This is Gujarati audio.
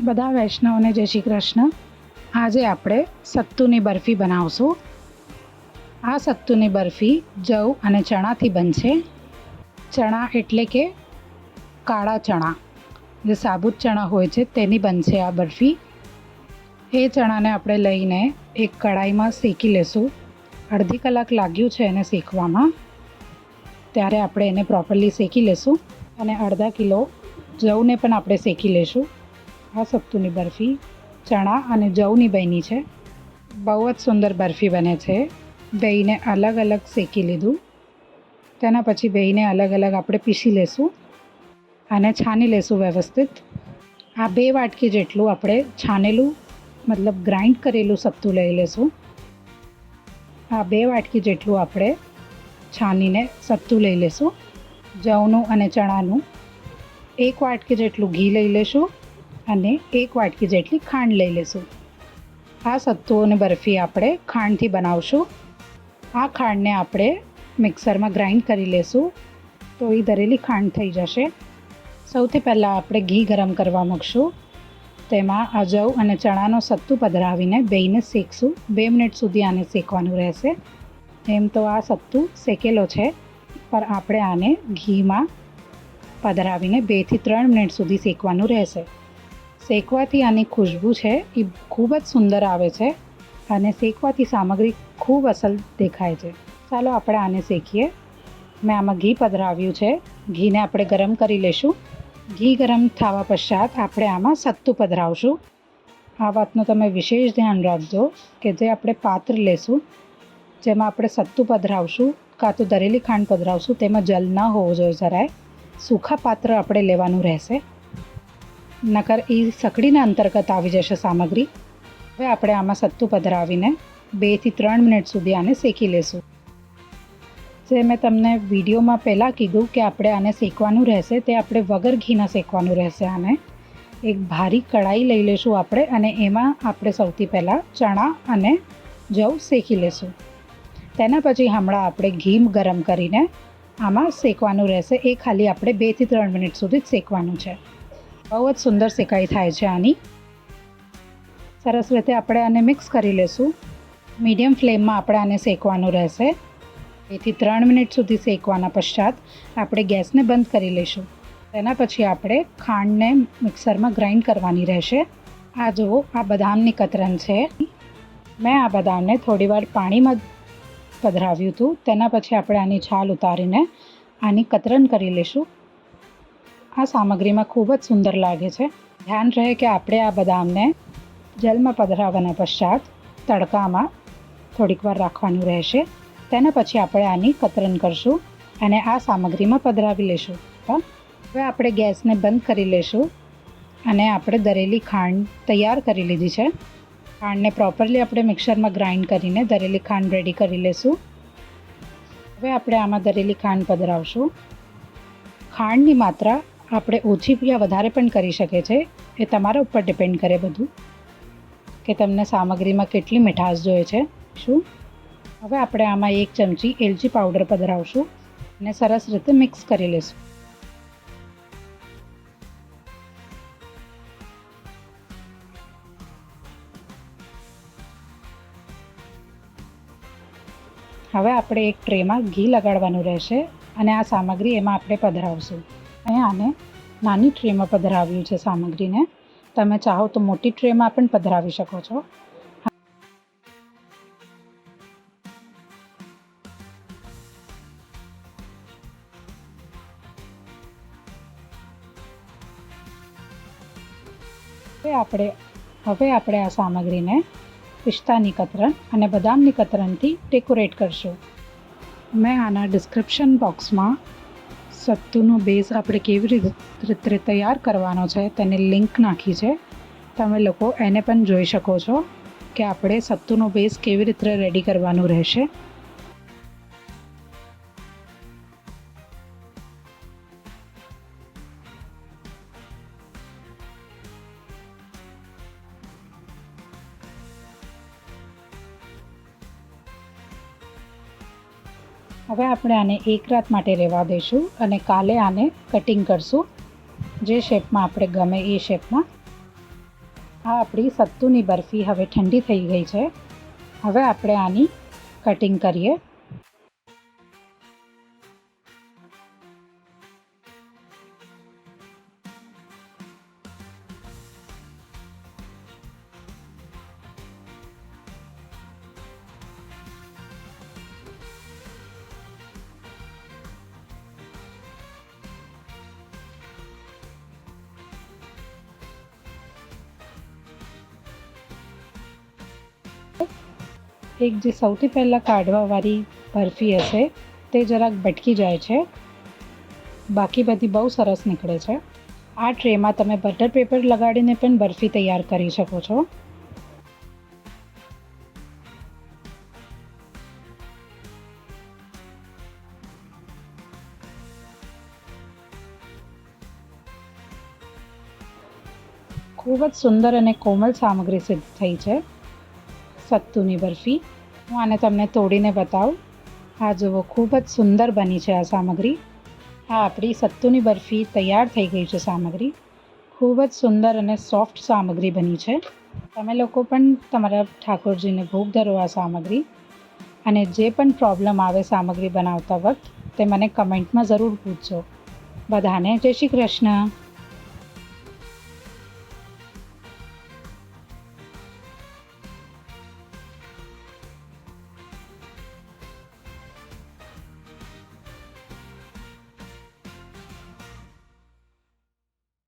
બધા વૈષ્ણવને જય શ્રી કૃષ્ણ। આજે આપણે સત્તુની બરફી બનાવશું। આ સત્તુની બરફી જવ અને ચણાથી બનશે। ચણા એટલે કે કાળા ચણા, જે સાબુત ચણા હોય છે તેની બનશે આ બરફી। એ ચણાને આપણે લઈને એક કઢાઈમાં શેકી લેશું। અડધી કલાક લાગ્યું છે એને શેકવામાં, ત્યારે આપણે એને પ્રોપરલી શેકી લેશું અને અડધા કિલો જવને પણ આપણે શેકી લેશું। આ સત્તુની બરફી ચણા અને જવની બની છે। બહુ જ સુંદર બરફી બને છે। બેયને અલગ અલગ શેકી લીધું, તેના પછી બેયને અલગ અલગ આપણે પીસી લેશું અને છાની લેશું વ્યવસ્થિત। આ 2 વાટકી જેટલું આપણે છાનેલું મતલબ ગ્રાઇન્ડ કરેલું સત્તુ લઈ લેશું। આ 2 વાટકી જેટલું આપણે છાનીને સત્તુ લઈ લેશું। જવનું અને ચણાનું 1 વાટકી જેટલું ઘી લઈ લેશું અને 1 વાટકી જેટલી ખાંડ લઈ લેશું। આ સત્તુ અને બરફી આપણે ખાંડથી બનાવશું। આ ખાંડને આપણે મિક્સરમાં ગ્રાઇન્ડ કરી લેશું તો એ દરેલી ખાંડ થઈ જશે। સૌથી પહેલાં આપણે ઘી ગરમ કરવા મૂકશું। તેમાં આ જવ અને ચણાનો સત્તુ પધરાવીને બેયને શેકશું। 2 મિનિટ સુધી આને શેકવાનું રહેશે। એમ તો આ સત્તુ શેકેલો છે, પણ આપણે આને ઘીમાં પધરાવીને 2 થી 3 મિનિટ સુધી શેકવાનું રહેશે। શેકવાથી આની ખુશ્બુ છે એ ખૂબ જ સુંદર આવે છે અને શેકવાથી સામગ્રી ખૂબ અસલ દેખાય છે। ચાલો આપણે આને શેકીએ। મેં આમાં ઘી પધરાવ્યું છે, ઘીને આપણે ગરમ કરી લેશું। ઘી ગરમ થવા પશ્ચાત આપણે આમાં સત્તુ પધરાવશું। આ વાતનું તમે વિશેષ ધ્યાન રાખજો કે જે આપણે પાત્ર લેશું જેમાં આપણે સત્તુ પધરાવશું કાં તો દરેલી ખાંડ પધરાવશું તેમાં જલ ન હોવો જોઈએ જરાય। સૂખા પાત્ર આપણે લેવાનું રહેશે, નકર એ સકડીના અંતર્ગત આવી જશે સામગ્રી। હવે આપણે આમાં સત્તુ પધરાવીને 2 થી 3 મિનિટ સુધી આને શેકી લેશું। જે મેં તમને વિડીયોમાં પહેલાં કીધું કે આપણે આને શેકવાનું રહેશે, તે આપણે વગર ઘીના શેકવાનું રહેશે। આને એક ભારી કઢાઈ લઈ લેશું આપણે અને એમાં આપણે સૌથી પહેલાં ચણા અને જવ શેકી લેશું। તેના પછી હમણાં આપણે ઘી ગરમ કરીને આમાં શેકવાનું રહેશે। એ ખાલી આપણે 2 થી 3 મિનિટ સુધી જ શેકવાનું છે। બહુ જ સુંદર શેકાઈ થાય છે આની। સરસ રીતે આપણે આને મિક્સ કરી લેશું। મીડિયમ ફ્લેમમાં આપણે આને શેકવાનું રહેશે। 2 થી 3 મિનિટ સુધી શેકવાના પશ્ચાત આપણે ગેસને બંધ કરી લઈશું। તેના પછી આપણે ખાંડને મિક્સરમાં ગ્રાઇન્ડ કરવાની રહેશે। આ જુઓ, આ બદામની કતરન છે। મેં આ બદામને થોડીવાર પાણીમાં પધરાવ્યું હતું, તેના પછી આપણે આની છાલ ઉતારીને આની કતરન કરી લઈશું। આ સામગ્રીમાં ખૂબ જ સુંદર લાગે છે। ધ્યાન રહે કે આપણે આ બદામને જલમાં પધરાવવાના પશ્ચાત તડકામાં થોડીક વાર રાખવાનું રહેશે। તેના પછી આપણે આની કતરન કરશું અને આ સામગ્રીમાં પધરાવી લઈશું। હવે આપણે ગેસને બંધ કરી લઈશું અને આપણે દરેલી ખાંડ તૈયાર કરી લીધી છે। ખાંડને પ્રોપરલી આપણે મિક્સરમાં ગ્રાઇન્ડ કરીને દરેલી ખાંડ રેડી કરી લઈશું। હવે આપણે આમાં દરેલી ખાંડ પધરાવશું। ખાંડની માત્રા આપણે ઓછી યા વધારે પણ કરી શકે છે, એ તમારા ઉપર ડિપેન્ડ કરે બધું કે તમને સામગ્રીમાં કેટલી મીઠાશ જોઈએ છે શું। હવે આપણે આમાં 1 ચમચી એલચી પાવડર પધરાવશું અને સરસ રીતે મિક્સ કરી લઈશું। હવે આપણે એક ટ્રેમાં ઘી લગાડવાનું રહેશે અને આ સામગ્રી એમાં આપણે પધરાવશું। અહીંયા આને નાની ટ્રેમાં પધરાવ્યું છે સામગ્રીને, તમે ચાહો તો મોટી ટ્રેમાં પણ પધરાવી શકો છો। હવે આપણે આ સામગ્રીને પિસ્તાની કતરન અને બદામની કતરનથી ડેકોરેટ કરશું। મેં આના ડિસ્ક્રિપ્શન બોક્સમાં સત્તુનો બેઝ આપણે કેવી રીતે તૈયાર કરવાનો છે તેની લિંક નાખી છે। તમે લોકો એને પણ જોઈ શકો છો કે આપણે સત્તુનો બેઝ કેવી રીતે રેડી કરવાનું રહેશે। હવે આપણે આને 1 રાત માટે રહેવા દઈશું અને કાલે આને કટિંગ કરશું, જે શેપમાં આપણે ગમે એ શેપમાં। આ આપણી સત્તુની બરફી હવે ઠંડી થઈ ગઈ છે. હવે આપણે આની કટિંગ કરીએ. એક જે સૌથી પહેલાં કાઢવાવાળી બરફી હશે તે જરાક ભટકી જાય છે, બાકી બધી બહુ સરસ નીકળે છે. આ ટ્રેમાં તમે બટર પેપર લગાડીને પણ બરફી તૈયાર કરી શકો છો. ખૂબ જ સુંદર અને કોમળ સામગ્રી સિદ્ધ થઈ છે સત્તુની બરફી. હું આને તમને તોડીને બતાવું. આ જુઓ, ખૂબ જ સુંદર બની છે આ સામગ્રી. આ આપણી સત્તુની બરફી તૈયાર થઈ ગઈ છે સામગ્રી. ખૂબ જ સુંદર અને સોફ્ટ સામગ્રી બની છે. તમે લોકો પણ તમારા ઠાકોરજીને ભોગ ધરો આ સામગ્રી. અને જે પણ પ્રોબ્લેમ આવે સામગ્રી બનાવતા વખત તે મને કમેન્ટમાં જરૂર પૂછજો. બધાને જય શ્રી કૃષ્ણ.